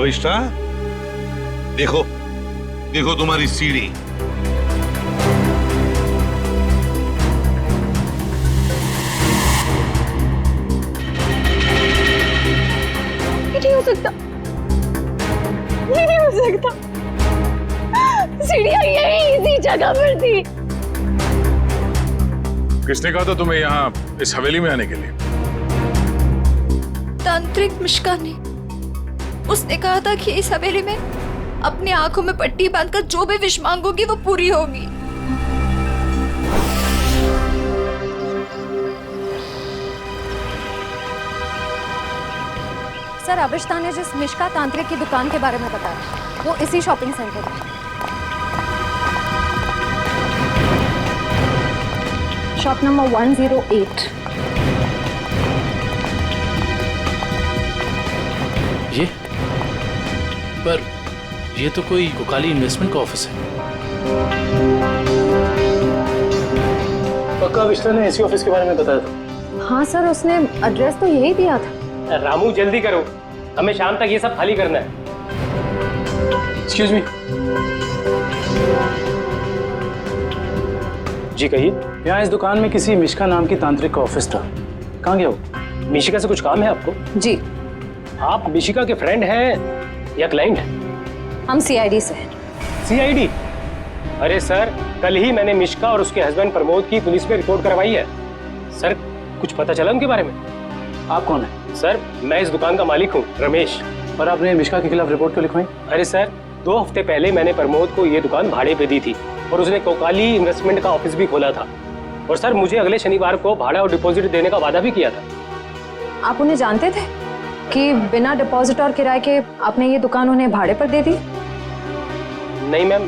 अविष्टा, देखो देखो तुम्हारी सीढ़ी। ये नहीं हो सकता, ये नहीं हो सकता। सीढ़ियां यही इसी जगह पर थी। किसने कहा था तुम्हें यहाँ इस हवेली में आने के लिए? तांत्रिक मिश्का ने। उसने कहा था कि इस हवेली में अपनी आंखों में पट्टी बांधकर जो भी विश मांगोगी वो पूरी होगी। सर, अविष्टा ने जिस मिश्का तांत्रिक की दुकान के बारे में बताया वो इसी शॉपिंग सेंटर में। Shop number 108। ये पर ये तो कोई कोकाली इन्वेस्टमेंट का ऑफिस है। पक्का अविष्टा ने इसी ऑफिस के बारे में बताया था? हाँ सर, उसने एड्रेस तो यही दिया था। रामू जल्दी करो, हमें शाम तक ये सब खाली करना है। Excuse me. जी कहिए। यहाँ इस दुकान में किसी मिशिका नाम की तांत्रिक का ऑफिस था, कहाँ गया वो? मिशिका से कुछ काम है आपको? जी। आप मिशिका के फ्रेंड हैं या क्लाइंट हैं? हम सीआईडी से हैं। सीआईडी? अरे सर, कल ही मैंने मिशिका और उसके हस्बैंड प्रमोद की पुलिस में रिपोर्ट करवाई है। सर, कुछ पता चला उनके बारे में? आप कौन है? सर, मैं इस दुकान का मालिक हूँ, रमेश। और आपने मिशिका के खिलाफ रिपोर्ट क्यों लिखवाई? अरे सर, 2 हफ्ते पहले मैंने प्रमोद को ये दुकान भाड़े पे दी थी और उसने कोकाली इन्वेस्टमेंट का ऑफिस भी खोला था। और सर, मुझे अगले शनिवार को भाड़ा और डिपॉजिट देने का वादा भी किया था। आप उन्हें जानते थे कि बिना डिपॉजिट और किराए के आपने ये दुकान उन्हें भाड़े पर दे दी? नहीं मैम,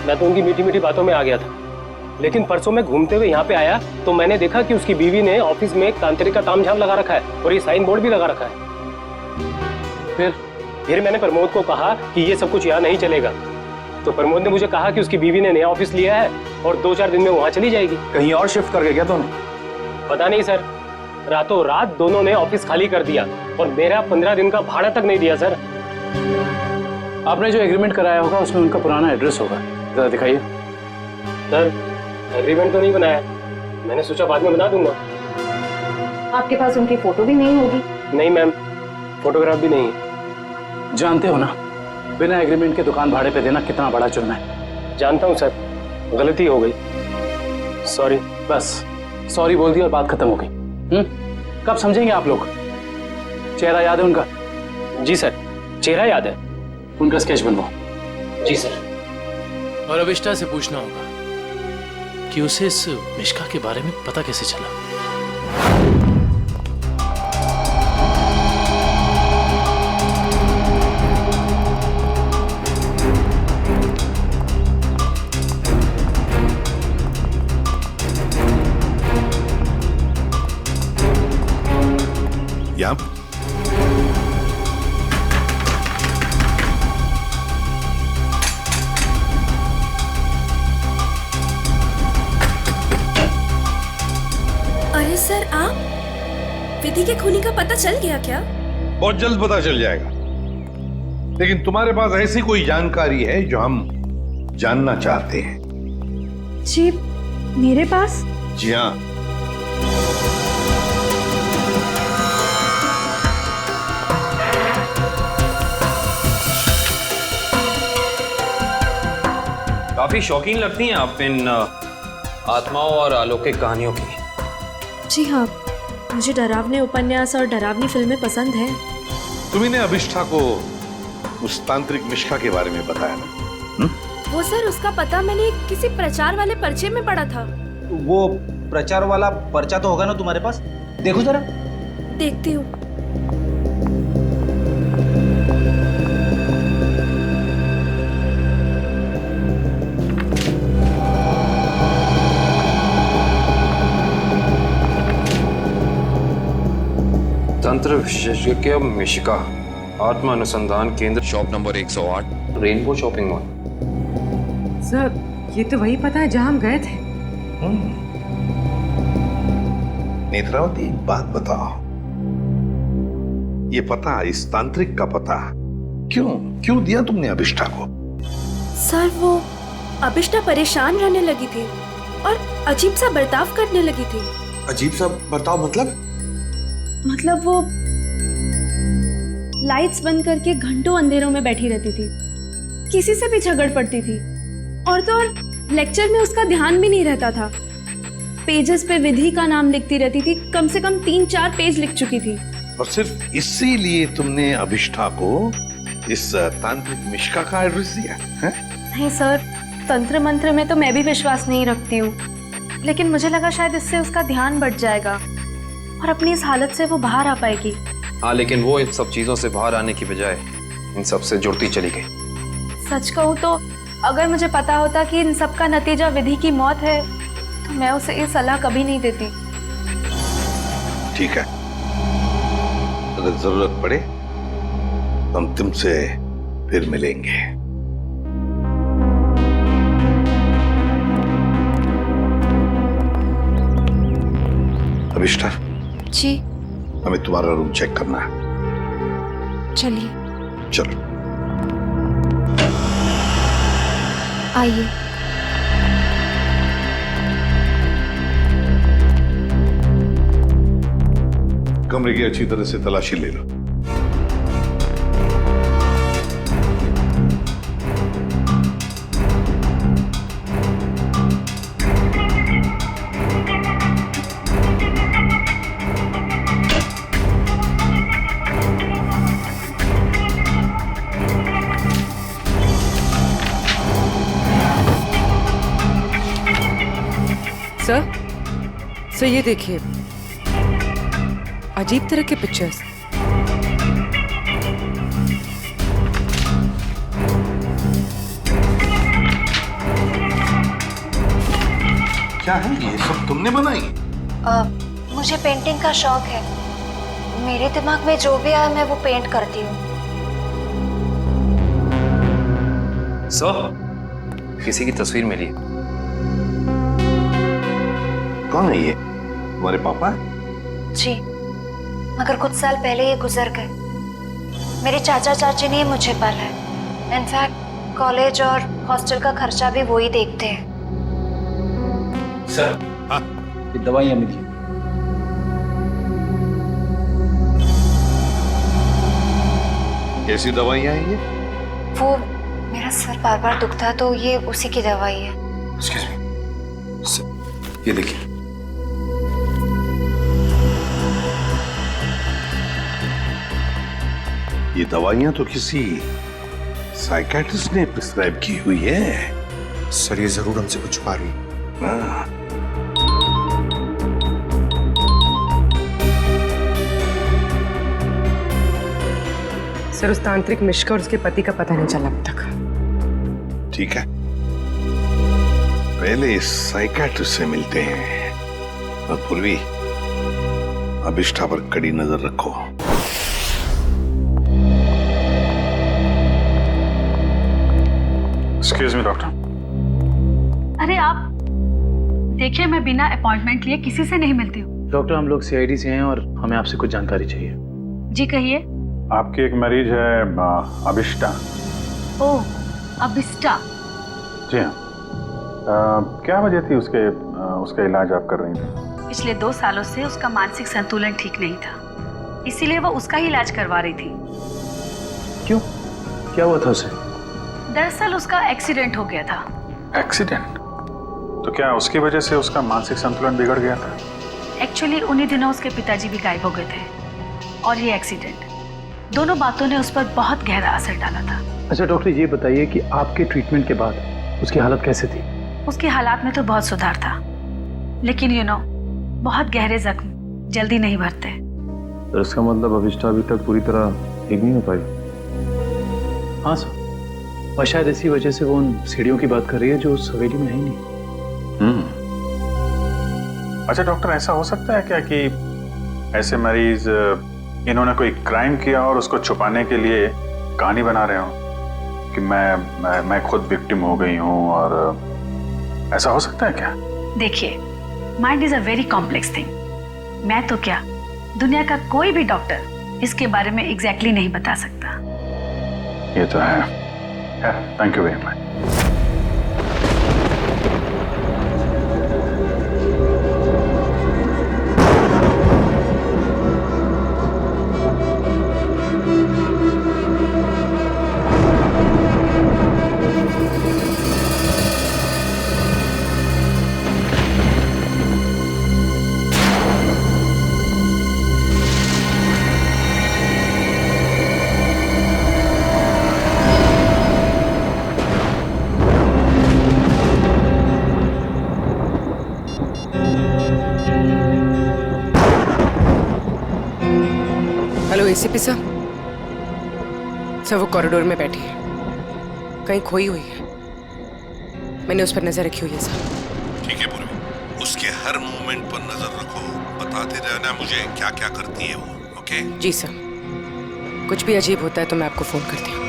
मैं तो उनकी मीठी मीठी बातों में आ गया था। लेकिन परसों मैं घूमते हुए यहाँ पे आया तो मैंने देखा कि उसकी बीवी ने ऑफिस में एक तांत्रिक का तामझाम लगा रखा है और ये साइन बोर्ड भी लगा रखा है। फिर मैंने प्रमोद को कहा कि ये सब कुछ यहाँ नहीं चलेगा। तो प्रमोद ने मुझे कहा कि उसकी बीवी ने नया ऑफिस लिया है और 2-4 दिन में वहाँ चली जाएगी। कहीं और शिफ्ट करके क्या दोनों? पता नहीं सर, रातों रात दोनों ने ऑफिस खाली कर दिया और मेरा 15 दिन का भाड़ा तक नहीं दिया। सर, आपने जो एग्रीमेंट कराया होगा उसमें उनका पुराना एड्रेस होगा, जरा दिखाइए। सर, एग्रीमेंट तो नहीं बनाया, मैंने सोचा बाद में बना दूंगा। आपके पास उनकी फोटो भी नहीं होगी? नहीं मैम, फोटोग्राफ भी नहीं है। जानते हो ना, बिना एग्रीमेंट के दुकान भाड़े पे देना कितना बड़ा जुर्म है। जानता हूँ सर, गलती हो गई, सॉरी। बस सॉरी बोल दी और बात खत्म हो गई। कब समझेंगे आप लोग? चेहरा याद है उनका? जी सर, चेहरा याद है। उनका स्केच बनवाओ। जी सर। और अविष्टा से पूछना होगा कि उसे इस मिश्का के बारे में पता कैसे चला। यहाँ अरे सर, आप विधि के खूनी का पता चल गया क्या? बहुत जल्द पता चल जाएगा, लेकिन तुम्हारे पास ऐसी कोई जानकारी है जो हम जानना चाहते हैं? जी, मेरे पास? जी हाँ। काफी शौकीन लगती हैं आप इन आत्माओं और अलौकिक कहानियों की। जी हाँ, मुझे डरावने उपन्यास और डरावनी फिल्में पसंद हैं। तुम्ही ने अभिष्ठा को उस तांत्रिक मिश्का के बारे में बताया ना? वो सर, उसका पता मैंने किसी प्रचार वाले पर्चे में पढ़ा था। वो प्रचार वाला पर्चा तो होगा ना तुम्हारे पास? देखो जरा। देखती हूँ। तंत्र विशेषज्ञ मिशिका, आत्मा अनुसंधान केंद्र, shop number 108, rainbow shopping mall. Sir, ये तो वही पता है जहाँ हम गए थे। नेत्रावती, एक बात बताओ, ये पता, इस तांत्रिक का पता क्यों क्यों दिया तुमने अभिष्ठा को? सर वो अभिष्ठा परेशान रहने लगी थी और अजीब सा बर्ताव करने लगी थी। अजीब सा बर्ताव मतलब वो लाइट्स बंद करके घंटों अंधेरों में बैठी रहती थी, किसी से भी झगड़ पड़ती थी, और तो और लेक्चर में उसका ध्यान भी नहीं रहता था। पेजेस पे विधि का नाम लिखती रहती थी, कम से कम 3-4 पेज लिख चुकी थी। और सिर्फ इसीलिए तुमने अभिष्ठा को इस तांत्रिक मिश्का का एड्रेस दिया है? नहीं सर, तंत्र मंत्र में तो मैं भी विश्वास नहीं रखती हूँ, लेकिन मुझे लगा शायद इससे उसका ध्यान बढ़ जाएगा और अपनी इस हालत से वो बाहर आ पाएगी। हाँ, लेकिन वो इन सब चीजों से बाहर आने की बजाय इन सब से जुड़ती चली गई। सच कहूँ तो अगर मुझे पता होता कि इन सब का नतीजा विधि की मौत है तो मैं उसे ये सलाह कभी नहीं देती। ठीक है, अगर जरूरत पड़े तो हम तुमसे फिर मिलेंगे। अभिष्ठा जी हमें तुम्हारा रूम चेक करना है। चलिए चलो आइए। कमरे की अच्छी तरह से तलाशी ले लो। सर ये देखिए, अजीब तरह के पिक्चर्स। क्या है ये सब तुमने बनाई? मुझे पेंटिंग का शौक है, मेरे दिमाग में जो भी आया मैं वो पेंट करती हूँ। सर, किसी की तस्वीर मिली। कौन है ये? तुम्हारे पापा? जी, मगर कुछ साल पहले ये गुजर गए। मेरे चाचा चाची ने मुझे पाला है। इनफैक्ट कॉलेज और हॉस्टल का खर्चा भी वो ही देखते हैं। सर, हाँ? ये दवाइयाँ मिली। कैसी दवाइयाँ हैं ये? वो मेरा सर बार बार दुखता है तो ये उसी की दवाई है। Excuse me. ये देखिए। ये दवाइयाँ तो किसी साइकियाट्रिस्ट ने प्रिस्क्राइब की हुई है। सर, ये जरूर हमसे कुछ छुपा रही है। हाँ। सर, उस तांत्रिक मिश्का और उसके पति का पता नहीं चला अब तक। ठीक है, पहले इस साइकियाट्रिस्ट से मिलते हैं और पूर्वी अभिष्ठा पर कड़ी नजर रखो। Excuse me doctor. अरे आप देखिए, मैं बिना अपॉइंटमेंट लिए किसी से नहीं मिलती हूँ। डॉक्टर, हम लोग सीआईडी से हैं और हमें आपसे कुछ जानकारी चाहिए। जी कहिए। आपकी एक मरीज है अभिष्ठा। ओह, अभिष्ठा। जी हाँ। क्या वजह थी उसका इलाज आप कर रही थी? पिछले 2 सालों से उसका मानसिक संतुलन ठीक नहीं था, इसीलिए वो उसका ही इलाज करवा रही थी। क्यों, क्या हुआ था उसे? दरअसल उसका एक्सीडेंट हो गया था। एक्सीडेंट? तो क्या उसकी वजह से उसका मानसिक संतुलन बिगड़ गया था? एक्चुअली उन्हीं दिनों उसके पिताजी भी गायब हो गए थे और ये एक्सीडेंट, दोनों बातों ने उस पर बहुत गहरा असर डाला था। अच्छा डॉक्टर, ये बताइए कि आपके ट्रीटमेंट के बाद उसकी हालत कैसे थी? उसकी हालात में तो बहुत सुधार था, लेकिन बहुत गहरे जख्म जल्दी नहीं भरते। तो इसका मतलब अभिष्ठा अभी तक पूरी तरह ठीक नहीं हो पाई? हाँ सर, और शायद इसी वजह से वो उन सीढ़ियों की बात कर रही है जो उस हवेली में है ही नहीं। अच्छा डॉक्टर, ऐसा हो सकता है क्या कि ऐसे मरीज इन्होंने कोई क्राइम किया और उसको छुपाने के लिए कहानी बना रहे हो कि मैं खुद विक्टिम हो गई हूँ, और ऐसा हो सकता है क्या? देखिए, mind is a very complex thing. मैं तो क्या, दुनिया का कोई भी डॉक्टर इसके बारे में एग्जैक्टली नहीं बता सकता। ये तो है। Thank you very much. Hello ACP साहब। सर वो कॉरिडोर में बैठी है, कहीं खोई हुई है। मैंने उस पर नजर रखी हुई है सर। ठीक है पूर्वी, उसके हर मूवमेंट पर नजर रखो, बताते रहना मुझे क्या क्या करती है वो। ओके जी सर, कुछ भी अजीब होता है तो मैं आपको फोन करती हूँ।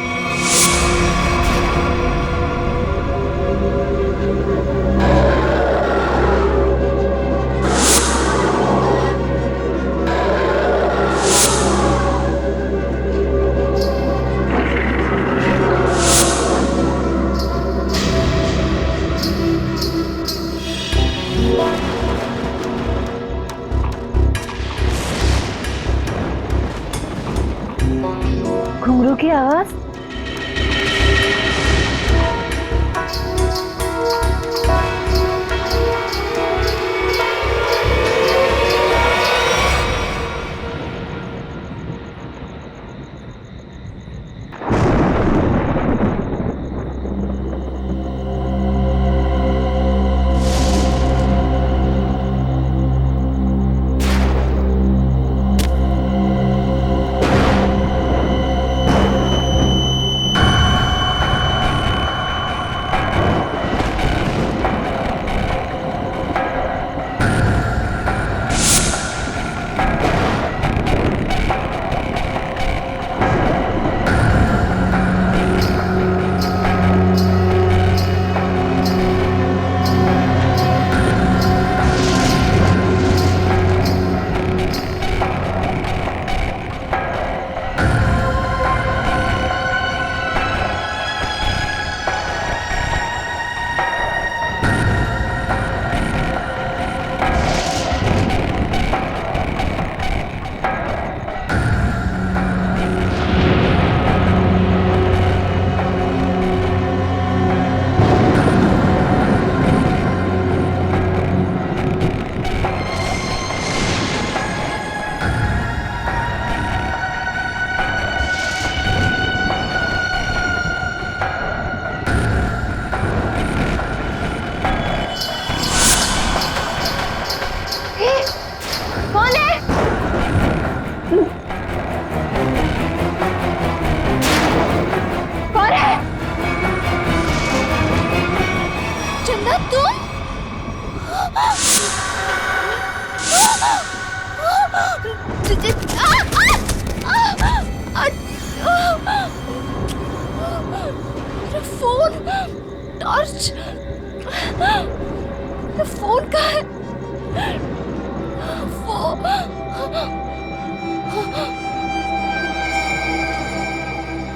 घुंघरू की आवाज। फोन, टॉर्च, फोन कहाँ है?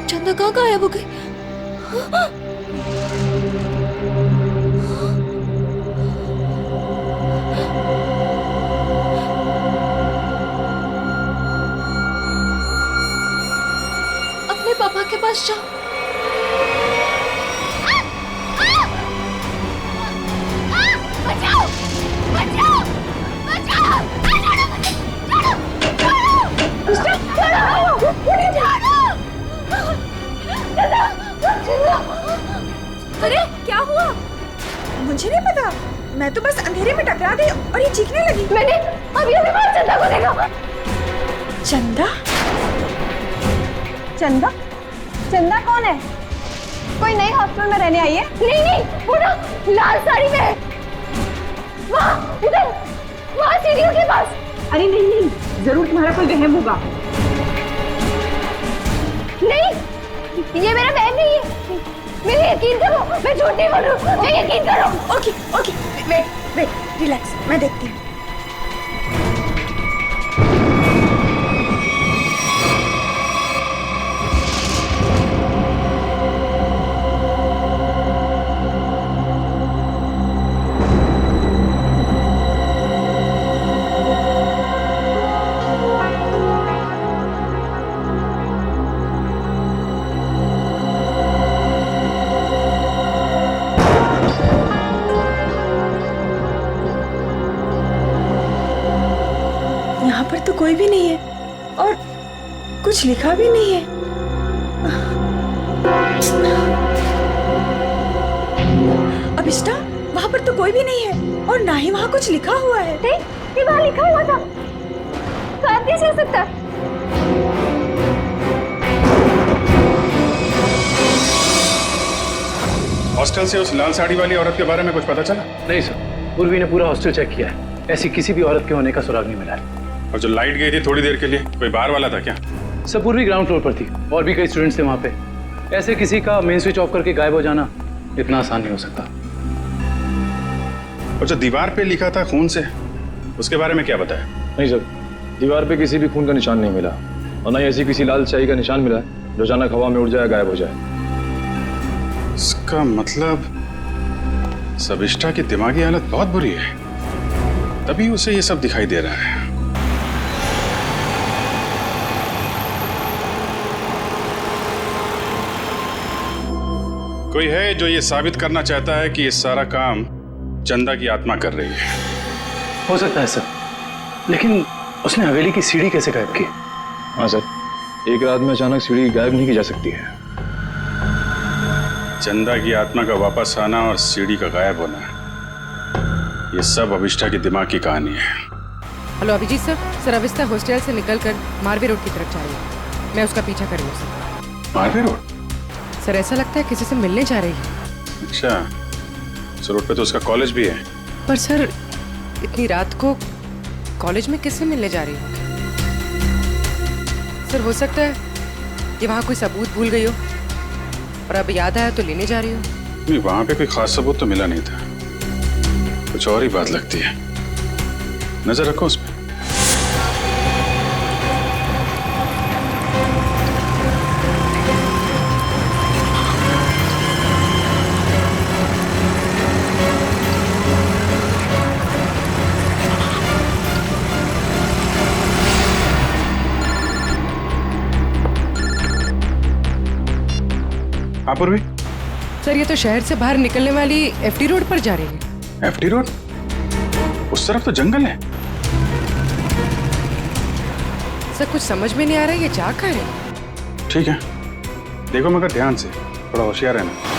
चंदा कहाँ गायब हो गई? अपने पापा के पास जाओ। बचाओ! बचाओ! बचाओ! अरे क्या हुआ? मुझे नहीं पता, मैं तो बस अंधेरे में टकरा गई और ये चीखने लगी। मैंने अभी बाहर चंदा को देखा। चंदा? चंदा? चंदा कौन है? कोई नई हॉस्टल में रहने आई है? नहीं नहीं, वो ना लाल साड़ी में है। वहाँ उधर, वहाँ सीढ़ियों के पास। अरे नहीं नहीं, जरूर तुम्हारा कोई वहम होगा। नहीं, ये मेरा बहन नहीं है। मेरे यकीन करो, मैं झूठ नहीं बोल रही हूँ। मैं यकीन करो। Okay okay, wait wait, relax, मैं देखती हूँ। कोई भी नहीं है और कुछ लिखा भी नहीं है। अभिष्टा, वहाँ पर तो कोई भी नहीं है और ना ही वहाँ कुछ लिखा हुआ है। ये वहाँ लिखा हुआ था, शायद कैसे हो सकता है? हॉस्टल से उस लाल साड़ी वाली औरत के बारे में कुछ पता चला? नहीं सर, पूर्वी ने पूरा हॉस्टल चेक किया है, ऐसी किसी भी औरत के होने का सुराग नहीं मिला है। और जो लाइट गई थी थोड़ी देर के लिए, कोई बाहर वाला था क्या? सर पूर्वी ग्राउंड फ्लोर पर थी और भी कई स्टूडेंट्स थे वहाँ पे। ऐसे किसी का मेन स्विच ऑफ करके गायब हो जाना इतना आसान नहीं हो सकता। और जो दीवार पे लिखा था खून से, उसके बारे में क्या बताया? नहीं सर, दीवार पे किसी भी खून का निशान नहीं मिला और न ही ऐसी किसी लाल स्याही का निशान मिला है जो अचानक हवा में उड़ जाए, गायब हो जाए। इसका मतलब सबिष्टा की दिमागी हालत बहुत बुरी है, तभी उसे ये सब दिखाई दे रहा है। कोई है जो ये साबित करना चाहता है कि ये सारा काम चंदा की आत्मा कर रही है। हो सकता है सर, लेकिन उसने हवेली की सीढ़ी कैसे गायब की? हाँ सर, एक रात में अचानक सीढ़ी गायब नहीं की जा सकती है। चंदा की आत्मा का वापस आना और सीढ़ी का गायब होना, ये सब अभिष्टा की दिमाग की कहानी है। Hello Abhijit sir, sir Abhishta hostel से निकलकर मारवे रोड की तरफ जा रही है। मैं उसका पीछा कर रही हूँ सर। मारवे रोड? सर ऐसा लगता है किसी से मिलने जा रही है। अच्छा, उस रोड पे तो उसका कॉलेज भी है। पर सर इतनी रात को कॉलेज में किससे मिलने जा रही है? सर हो सकता है कि वहाँ कोई सबूत भूल गई हो और अब याद आया तो लेने जा रही हो। नहीं, वहाँ पे कोई खास सबूत तो मिला नहीं था, कुछ और ही बात लगती है। नजर रखो उस पर। हाँ पूर्वी। सर ये तो शहर से बाहर निकलने वाली एफडी रोड पर जा रही है। FD road? उस तरफ तो जंगल है। सर कुछ समझ में नहीं आ रहा है ये जा कहाँ है। ठीक है, देखो मगर ध्यान से, थोड़ा होशियार रहना।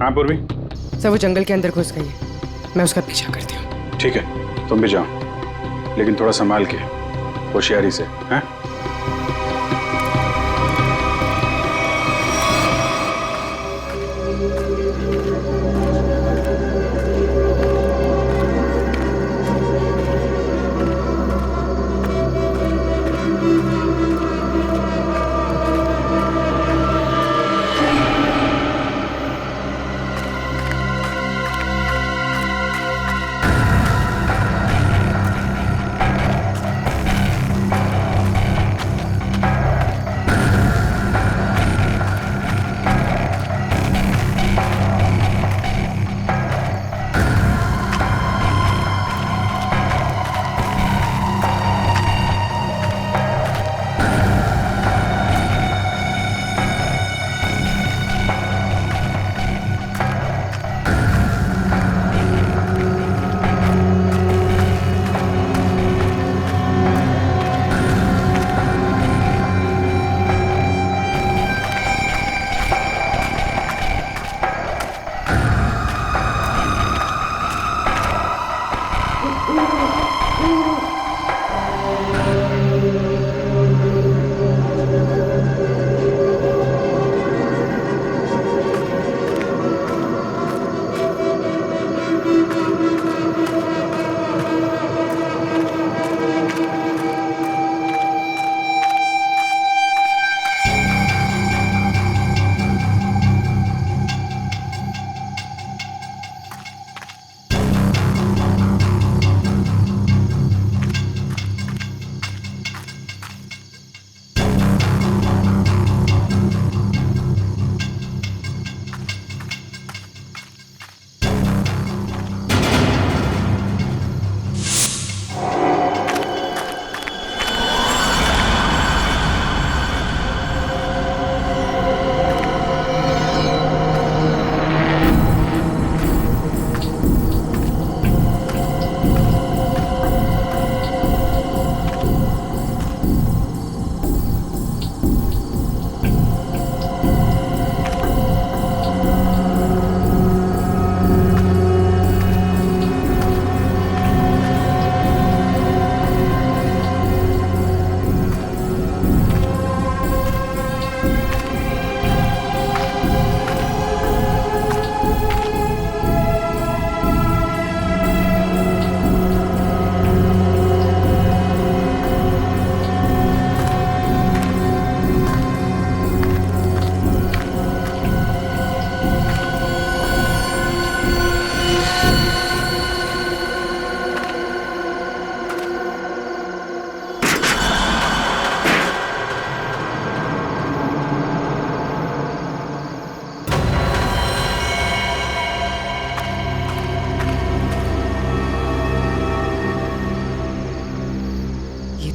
हाँ पूर्वी। सर वो जंगल के अंदर घुस गई है, मैं उसका पीछा करती हूँ। ठीक है, तुम भी जाओ, लेकिन थोड़ा संभाल के, होशियारी से, हैं?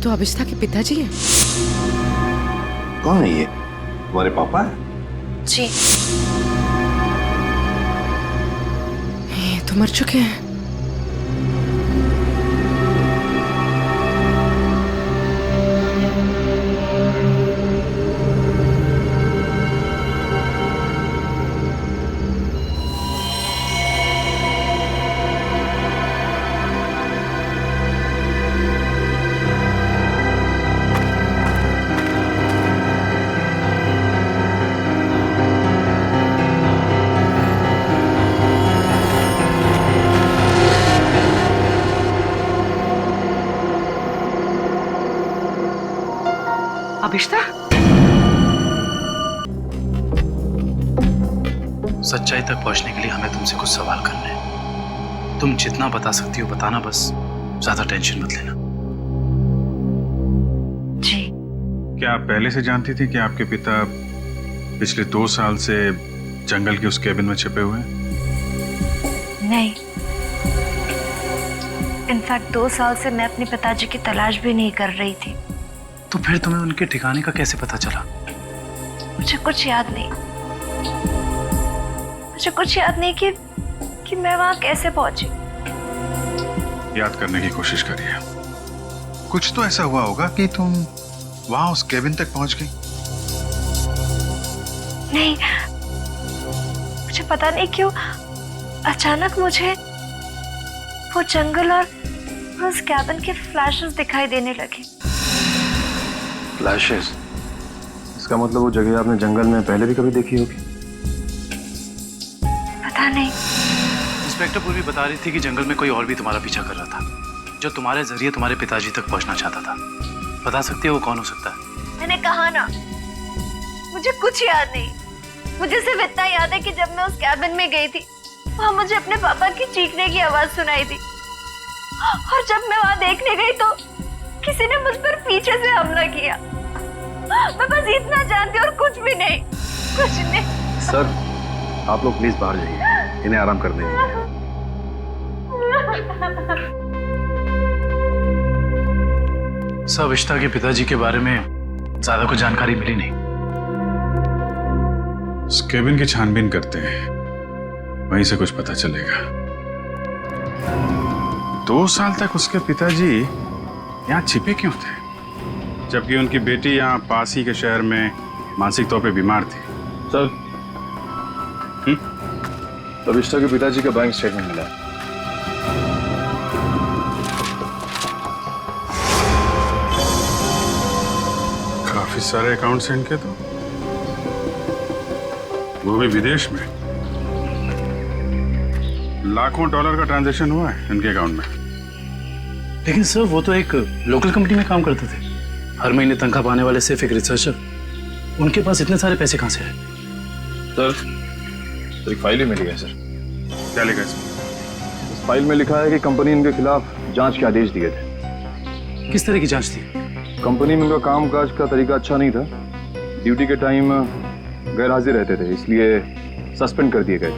तो अभिष्टा के पिताजी हैं। कौन है ये? तुम्हारे पापा है? जी। ये तो मर चुके हैं। अभिष्टा, सच्चाई तक पहुंचने के लिए हमें तुमसे कुछ सवाल करने हैं। तुम जितना बता सकती हो बताना, बस ज्यादा टेंशन मत लेना। जी। क्या आप पहले से जानती थी कि आपके पिता पिछले 2 साल से जंगल के उस केबिन में छिपे हुए हैं? नहीं, इनफैक्ट 2 साल से मैं अपने पिताजी की तलाश भी नहीं कर रही थी। तो फिर तुम्हें उनके ठिकाने का कैसे पता चला? मुझे कुछ याद नहीं। मुझे कुछ याद नहीं कि मैं वहां कैसे पहुंची। याद करने की कोशिश करिए। कुछ तो ऐसा हुआ होगा कि तुम वहां उस केबिन तक पहुंच गई। नहीं, मुझे पता नहीं क्यों अचानक मुझे वो जंगल और उस कैबिन के फ्लैशेस दिखाई देने लगे। फ्लैशेस? इसका मतलब वो जगह आपने जंगल में पहले भी कभी देखी होगी। पता नहीं। इंस्पेक्टर पूर्वी बता रही थी कि जंगल में कोई और भी तुम्हारा पीछा कर रहा था, जो तुम्हारे जरिए तुम्हारे पिताजी तक पहुंचना चाहता था। बता सकती हो वो कौन हो सकता है? मैंने कहा ना, मुझे कुछ याद नहीं। मुझे सिर्फ इतना याद है कि जब मैं उस कैबिन में गई थी, वहां मुझे अपने पापा की चीखने की आवाज सुनाई दी, और जब मैं वहां देखने गई तो किसी ने मुझ पर पीछे से हमला किया। मैं बस इतना जानती हूँ और कुछ भी नहीं, कुछ नहीं। सर, आप लोग प्लीज बाहर जाइए, इन्हें आराम करने दीजिए। सब अभिष्टा के पिताजी के बारे में ज्यादा कुछ जानकारी मिली नहीं। उस केबिन की छानबीन करते हैं, वहीं से कुछ पता चलेगा। 2 साल तक उसके पिताजी यहाँ छिपे क्यों थे, जबकि उनकी बेटी यहाँ पास ही के शहर में मानसिक तौर पे बीमार थी? सर, अभिष्टा के पिताजी का बैंक स्टेटमेंट मिला। काफी सारे अकाउंट्स हैं इनके, तो वो भी विदेश में। लाखों डॉलर का ट्रांजैक्शन हुआ है इनके अकाउंट में। लेकिन सर, वो तो एक लोकल कंपनी में काम करते थे, हर महीने तनख्वाह पाने वाले सिर्फ एक रिसर्चर। उनके पास इतने सारे पैसे कहां से आए? सर, एक फाइल ही मिली है। सर, क्या लिखा है इसमें? इस फाइल में लिखा है कि कंपनी इनके खिलाफ जांच के आदेश दिए थे। किस तरह की जांच थी? कंपनी में उनका कामकाज का तरीका अच्छा नहीं था। ड्यूटी के टाइम गैर हाजिर रहते थे, इसलिए सस्पेंड कर दिए गए।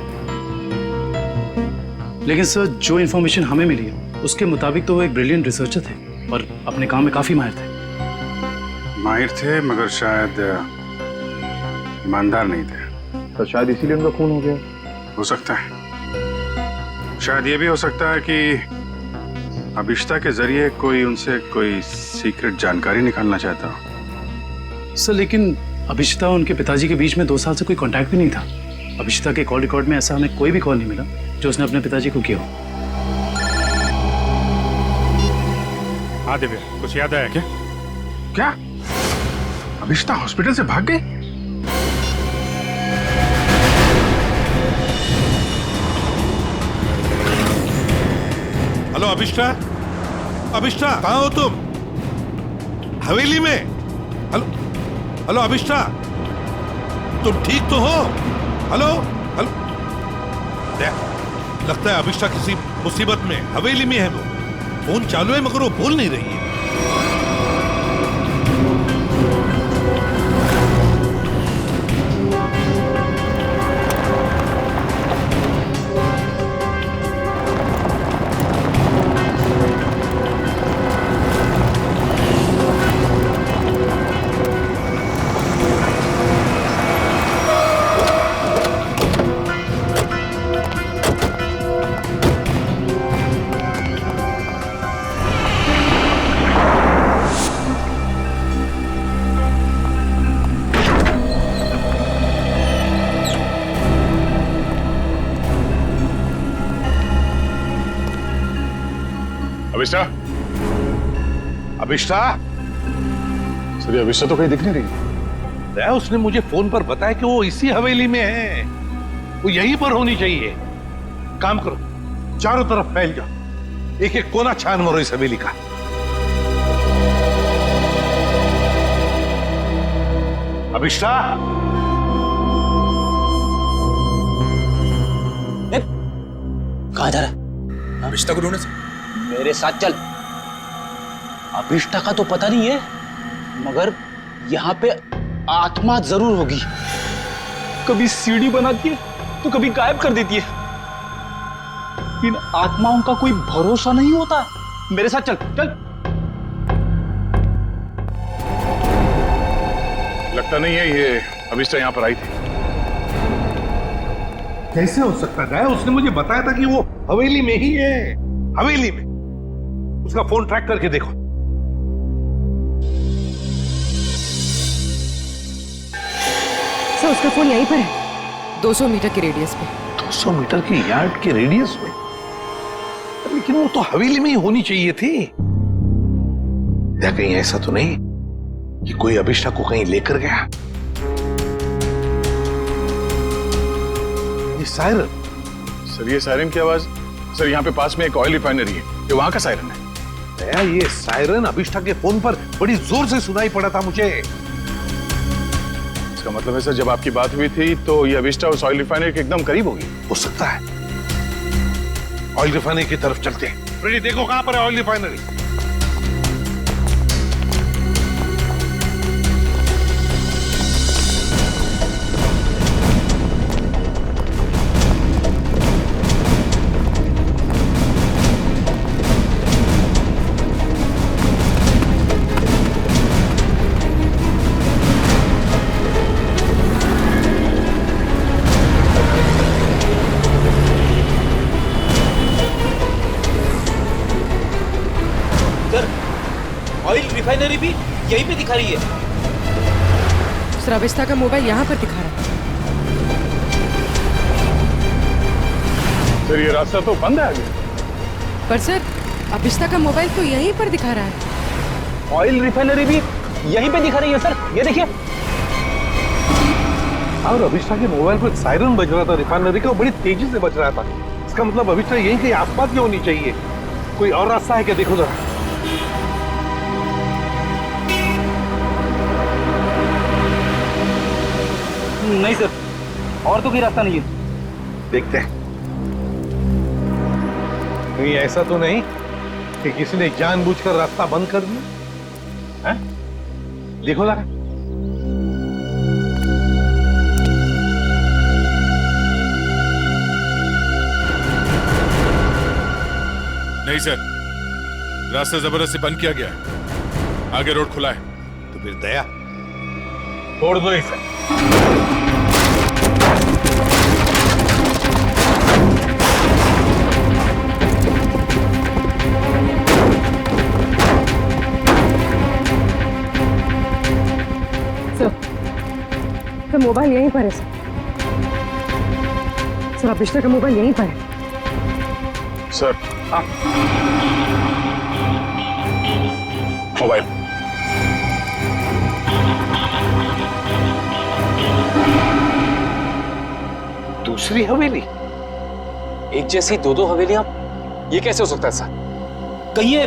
लेकिन सर, जो इन्फॉर्मेशन हमें मिली है उसके मुताबिक तो वो एक ब्रिलियंट रिसर्चर थे और अपने काम में काफी माहिर थे। माहिर थे, मगर शायद ईमानदार नहीं थे। तो शायद इसीलिए उनका खून हो गया। हो सकता है। शायद ये भी हो सकता है कि अभिष्टा के जरिए कोई उनसे कोई सीक्रेट जानकारी निकालना चाहता हो। सर, लेकिन अभिष्टा और उनके पिताजी के बीच में 2 साल से कोई कांटेक्ट भी नहीं था। अभिष्टा के कॉल रिकॉर्ड में ऐसा हमें कोई भी कॉल नहीं मिला जो उसने अपने पिताजी को किया हो। हाँ दिव्या, कुछ याद आया क्या? क्या अभिष्टा हॉस्पिटल से भाग गई? हेलो अभिष्टा, अभिष्टा कहाँ हो तुम? हवेली में? हेलो हेलो अभिष्टा, तुम ठीक तो हो? हेलो हेलो, लगता है अभिष्टा किसी मुसीबत में हवेली में है। वो फोन चालू है मगर वो बोल नहीं रही है। अभिष्टा, अभिष्टा, सर ये अभिष्टा तो कहीं दिख नहीं रही। उसने मुझे फोन पर बताया कि वो इसी हवेली में है, वो यहीं पर होनी चाहिए। काम करो, चारों तरफ फैल जाओ, एक एक कोना छान मारो इस हवेली का। अभिष्टा, कहाँ जा रहा है? अभिष्टा को ढूंढने से। मेरे साथ चल। अभिष्टा का तो पता नहीं है, मगर यहाँ पे आत्मा जरूर होगी। कभी सीढ़ी बनाती है तो कभी गायब कर देती है। इन आत्माओं का कोई भरोसा नहीं होता। मेरे साथ चल चल। लगता नहीं है ये अभिष्टा यहाँ पर आई थी। कैसे हो सकता है? उसने मुझे बताया था कि वो हवेली में ही है, हवेली में। उसका फोन ट्रैक करके देखो। सर उसका फोन यहीं पर है, 200 मीटर के रेडियस पे। 200 मीटर की यार्ड के रेडियस में? लेकिन वो तो हवेली में ही होनी चाहिए थी। क्या कहीं ऐसा तो नहीं कि कोई अभिष्टा को कहीं लेकर गया? ये सायरन। सर ये सायरन की आवाज, सर यहाँ पे पास में एक ऑयल रिफाइनरी है, ये वहां का सायरन है। ये सायरन अभिष्टा के फोन पर बड़ी जोर से सुनाई पड़ा था मुझे। इसका मतलब है सर जब आपकी बात हुई थी तो ये अभिष्टा उस ऑयल रिफाइनरी के एकदम करीब होगी। हो सकता है। ऑयल रिफाइनरी की तरफ चलते हैं। फ्रेडी देखो कहां पर है ऑयल रिफाइनरी। ऑयल रिफाइनरी भी यहीं पे दिखा रही है। सर अभिष्टा का मोबाइल यहाँ पर दिखा रहा है। सर ये रास्ता तो बंद है आगे। पर सर अभिष्टा का मोबाइल तो यहीं पर दिखा रहा है। ऑयल रिफाइनरी भी यहीं पे दिखा रही है सर, ये देखिए। और अभिष्टा के मोबाइल पर सायरन बज रहा था रिफाइनरी का, बड़ी तेजी से बज रहा था। इसका मतलब अभिष्टा यहीं कहीं आसपास में होनी चाहिए। कोई और रास्ता है क्या? देखो जरा। नहीं सर, और तो कोई रास्ता नहीं है। देखते हैं। कहीं ऐसा तो नहीं कि किसी ने जानबूझकर रास्ता बंद कर दिया है? देखो जरा। नहीं सर, रास्ता जबरदस्ती बंद किया गया है। आगे रोड खुला है। तो फिर दया छोड़ दो इसे। सर मोबाइल यहीं पर है सर। सर अभिष्टा का मोबाइल यहीं पर है। Sir mobile. दूसरी हवेली? एक जैसी दो दो हवेलियां, ये कैसे हो सकता है सर? कहीं ये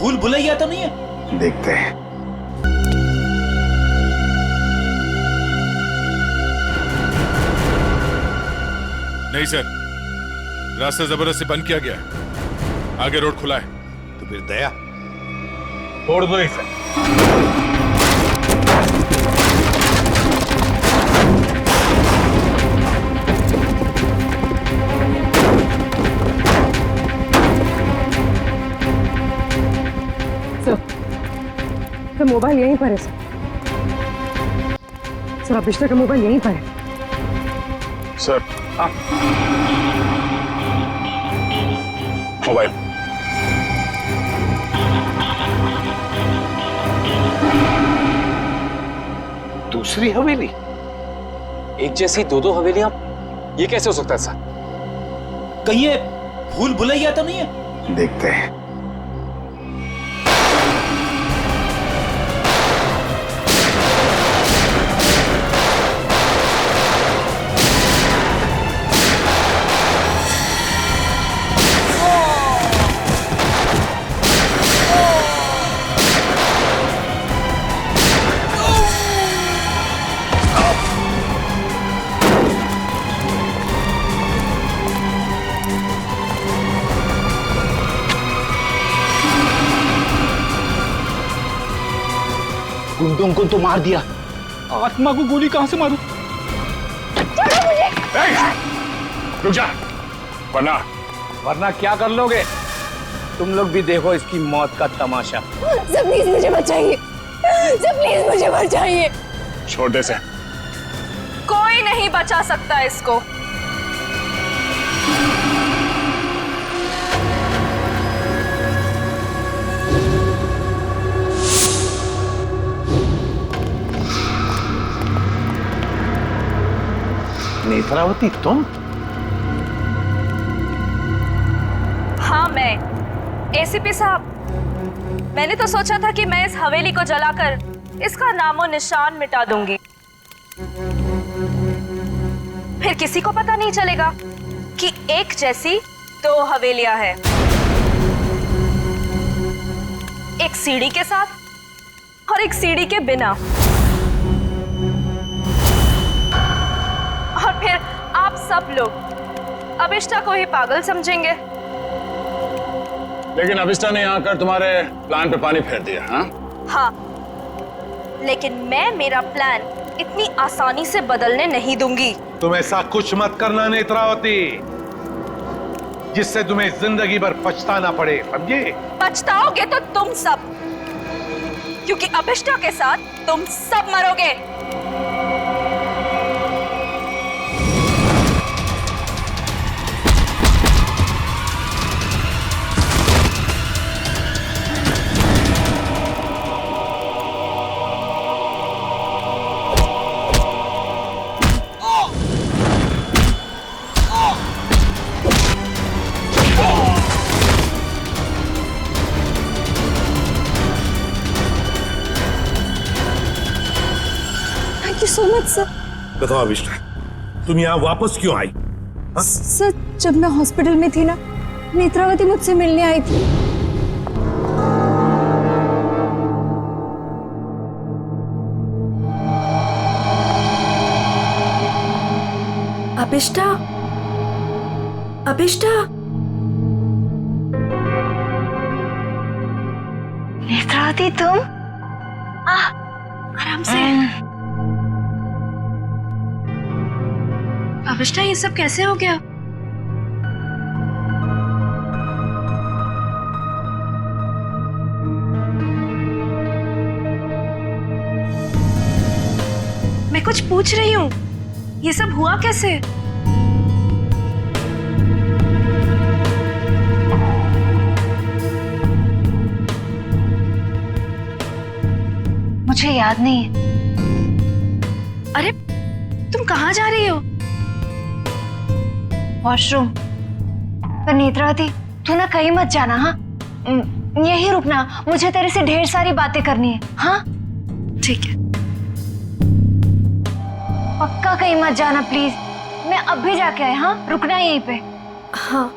भूल भुलैया तो नहीं है? देखते हैं। नहीं सर, रास्ता जबरदस्ती बंद किया गया है। आगे रोड खुला है। तो फिर दया छोड़ दो इसे। सर मोबाइल यहीं पर है सर। सर अभिष्टा का मोबाइल यहीं पर है। Sir mobile. दूसरी हवेली? एक जैसी दो दो हवेलियां, ये कैसे हो सकता है सर? कहीं ये भूल भुलैया तो नहीं है? देखते हैं। गुंडों को तो मार दिया, आत्मा को गोली कहां से मारूं? रुक जा, वरना क्या कर लोगे? तुम लोग भी देखो इसकी मौत का तमाशा। सर प्लीज मुझे बचाइए, सर प्लीज मुझे बचाइए। छोटे से कोई नहीं बचा सकता इसको। नेत्रावती तुम? हाँ मैं। एसीपी साहब, मैंने तो सोचा था कि मैं इस हवेली को जलाकर इसका नामो निशान मिटा दूंगी, फिर किसी को पता नहीं चलेगा कि एक जैसी दो हवेलियां हैं, एक सीढ़ी के साथ और एक सीढ़ी के बिना। और फिर आप सब लोग अभिष्टा को ही पागल समझेंगे। लेकिन अभिष्टा ने यहाँ आकर तुम्हारे प्लान पे पानी फेर दिया। हाँ, लेकिन मैं मेरा प्लान इतनी आसानी से बदलने नहीं दूंगी। तुम ऐसा कुछ मत करना नेत्रावती, जिससे तुम्हें जिंदगी भर पछताना पड़े, समझे? पछताओगे तो तुम सब, क्योंकि अभिष्टा के साथ तुम सब मरोगे। So much sir. बताओ अभिष्टा, तुम यहाँ वापस क्यों आई? सर जब मैं हॉस्पिटल में थी ना, नेत्रावती मुझसे मिलने आई थी। अभिष्टा, अभिष्टा, नेत्रावती तुम? आराम से। अभिष्टा ये सब कैसे हो गया? मैं कुछ पूछ रही हूँ, ये सब हुआ कैसे? मुझे याद नहीं है। अरे तुम कहाँ जा रही हो? वॉशरूम। पर नेत्रावती तू ना कहीं मत जाना, हाँ? यहीं रुकना, मुझे तेरे से ढेर सारी बातें करनी है। हाँ ठीक है, पक्का कहीं मत जाना प्लीज। मैं अब भी जाके आए, हाँ? रुकना यहीं पे। हाँ।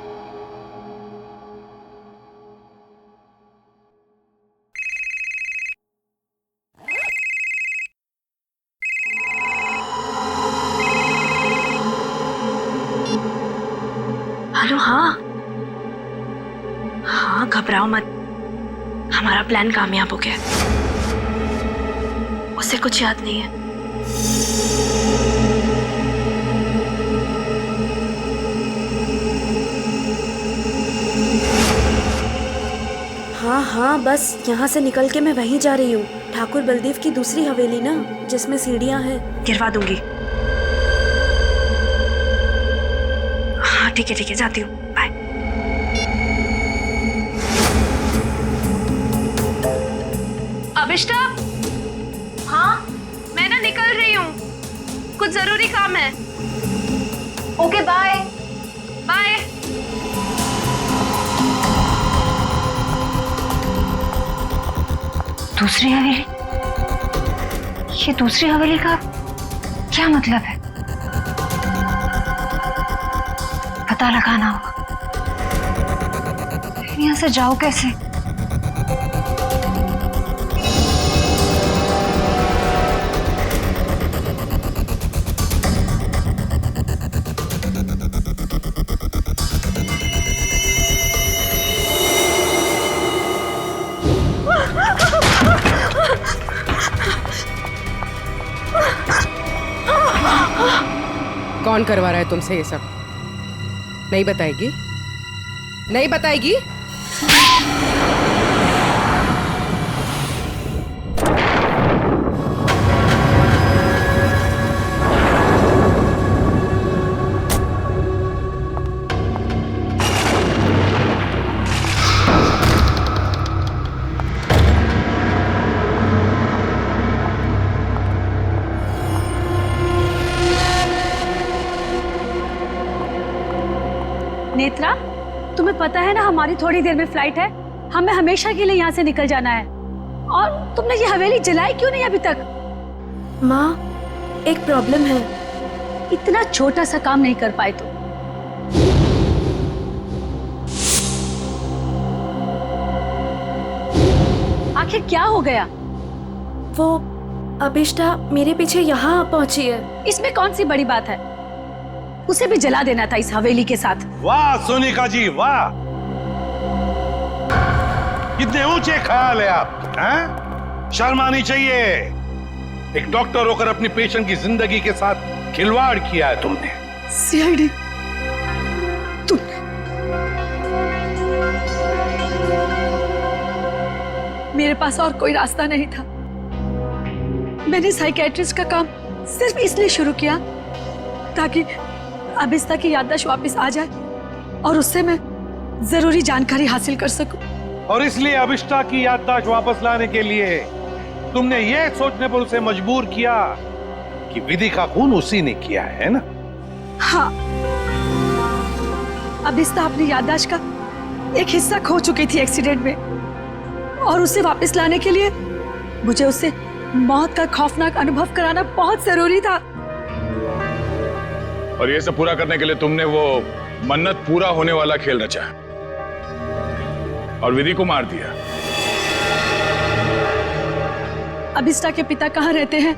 हेलो। हाँ हाँ, घबराओ मत, हमारा प्लान कामयाब हो गया। उसे कुछ याद नहीं है। हाँ हाँ, बस यहाँ से निकल के मैं वहीं जा रही हूँ। ठाकुर बलदेव की दूसरी हवेली ना, जिसमें सीढ़ियाँ हैं। गिरवा दूंगी। हाँ ठीक है, जाती हूँ। बाय। अभिष्टा। हाँ मैं ना निकल रही हूँ, कुछ जरूरी काम है। Okay bye. बाय। दूसरी हवेली? ये दूसरी हवेली का क्या मतलब है? पता लगाना होगा। यहाँ से जाओ कैसे? कौन करवा रहा है तुमसे ये सब? नहीं बताएगी? नहीं बताएगी? नेत्रा, तुम्हें पता है ना हमारी थोड़ी देर में फ्लाइट है, हमें हमेशा के लिए यहाँ से निकल जाना है। और तुमने ये हवेली जलाई क्यों नहीं अभी तक? माँ, एक प्रॉब्लम है। इतना छोटा सा काम नहीं कर पाए तुम। आखिर क्या हो गया? वो अभिष्टा मेरे पीछे यहाँ पहुंची है। इसमें कौन सी बड़ी बात है? उसे भी जला देना था इस हवेली के साथ। वाह सोनिका जी, वाह! कितने ऊंचे ख्याल है आप, हैं? शर्म आनी चाहिए। एक डॉक्टर होकर अपनी पेशेंट की जिंदगी के साथ खिलवाड़ किया है तुमने। सीआईडी, मेरे पास और कोई रास्ता नहीं था। मैंने साइकेट्रिस्ट का काम सिर्फ इसलिए शुरू किया ताकि अभिष्टा की याददाश्त वापस आ जाए और उससे मैं जरूरी जानकारी हासिल कर सकूं। और इसलिए अभिष्टा की याददाश्त वापस लाने के लिए तुमने ये सोचने पर उसे मजबूर किया कि विधि का खून उसी ने किया है ना? हाँ, अभिष्टा अपनी याददाश्त का एक हिस्सा खो चुकी थी एक्सीडेंट में, और उसे वापस लाने के लिए मुझे उससे मौत का खौफनाक अनुभव कराना बहुत जरूरी था। और ये सब पूरा करने के लिए तुमने वो मन्नत पूरा होने वाला खेल रचा और विधि को मार दिया। अभिष्टा के पिता कहाँ रहते हैं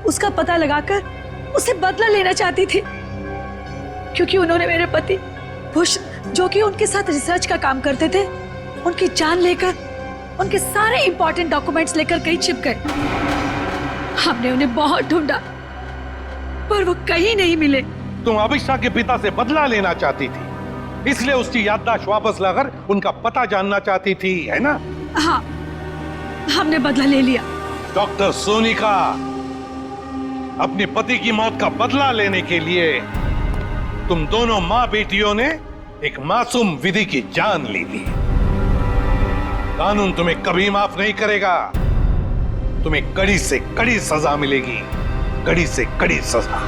उसका पता लगाकर उसे बदला लेना चाहती थी, क्योंकि उन्होंने मेरे पति बुश, जो कि उनके साथ रिसर्च का काम करते थे, उनकी जान लेकर उनके सारे इंपॉर्टेंट डॉक्यूमेंट्स लेकर कहीं छिप गए। हमने उन्हें बहुत ढूंढा पर वो कहीं नहीं मिले। तुम अभिष्टा के पिता से बदला लेना चाहती थी, इसलिए उसकी याददाश्त वापस लाकर उनका पता जानना चाहती थी, है ना? हाँ, हमने बदला ले लिया। डॉक्टर सोनिका, अपने पति की मौत का बदला लेने के लिए तुम दोनों माँ बेटियों ने एक मासूम विधि की जान ली थी। कानून तुम्हें कभी माफ नहीं करेगा। तुम्हें कड़ी से कड़ी सजा मिलेगी, कड़ी से कड़ी सजा।